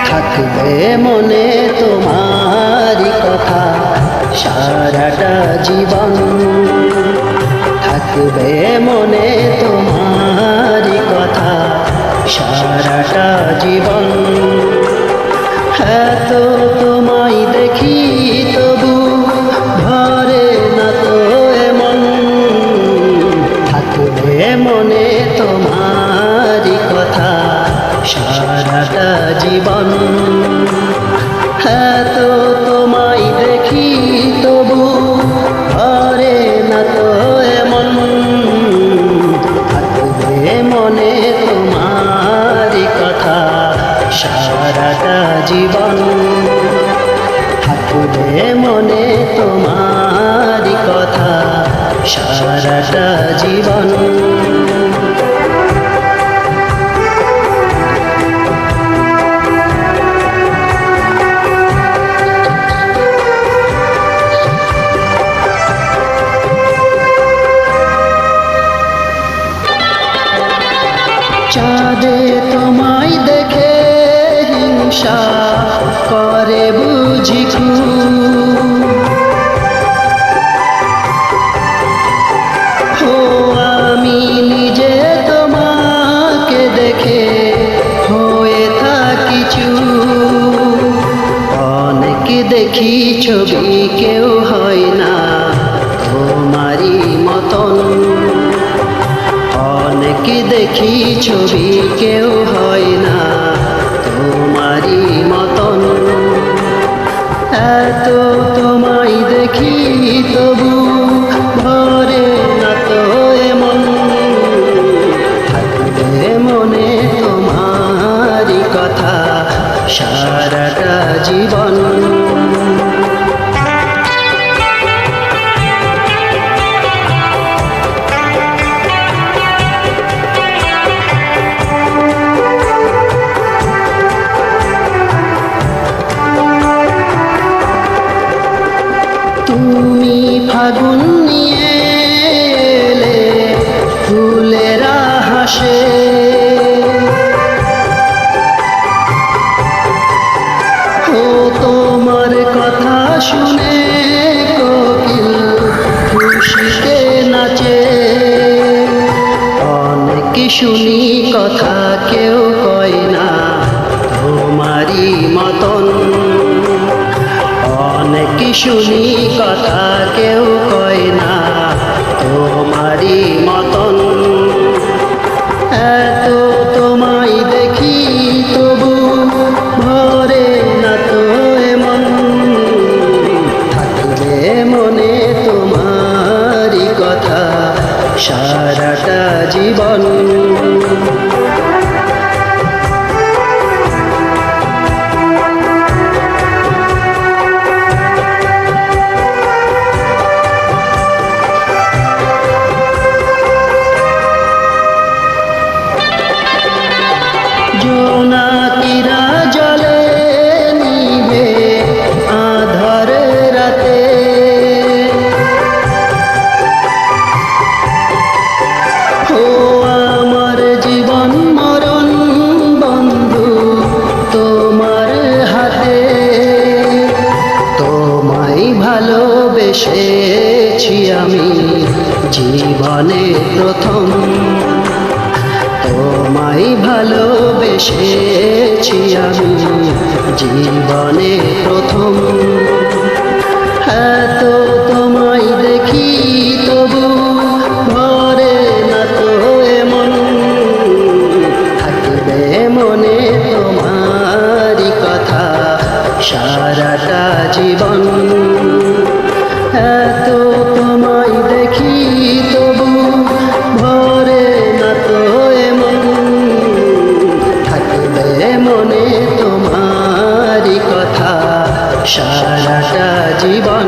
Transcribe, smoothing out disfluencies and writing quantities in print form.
থাকবে মনে তোমারি কথা সারাটা জীবন, থাকবে মনে তোমারি কথা সারাটা জীবন। এত তোমায় দেখি তবু ধরে না তো এমন, থাকবে মনে তোমারি কথা সারাটা জীবন। এত তোমায় দেখি তবু ধরে না তো এমন, থাকবে মনে তোমারি কথা সারাটা জীবন, থাকবে মনে তোমারি কথা সারাটা জীবন। চাঁদে তোমায় দেখে হিংসা করে বুঝি ও আমি নিজে তোমাকে দেখে হয়ে থাকি চুপ। অনেক দেখি ছবি কেউ হয় না তোমারই মতন, অনেক দেখি ছবি কেউ হয় না তোমারই মতন। এত তোমায় দেখি তবু ধরে না তো এমন, থাকবে মনে তোমারই কথা সারাটা জীবন। তুমি ফাগুন নিয়ে এলে ফুলেরা হাসে, ও তোমার কথা শুনে কোকিল খুশিতে নাচে। অনেক শুনি কথা কেউ কয় না তোমারই মতন, অনেক শুনি কথা কেউ কয় না তোমারই মতন। এত তোমায় দেখি তবু ভরে না তো এমন, থাকবে মনে তোমারই কথা সারাটা জীবন। জোনাকিরা জলে নিভে আধার রাতে, ও আমার জীবন মরণ বন্ধু তোমার হাতে। তোমায় ভালোবেসেছি আমি জীবনে প্রথম, তোমায় ভালোবেসেছি আমি জীবনে প্রথম। এত তোমায় দেখি তবু ভরে না তো এমন, থাকবে মনে তোমারই কথা সারাটা জীবন। এত তোমায় দেখি তবু ভরে না তো এমন, থাকবে মনে তোমারই কথা সারাটা জীবন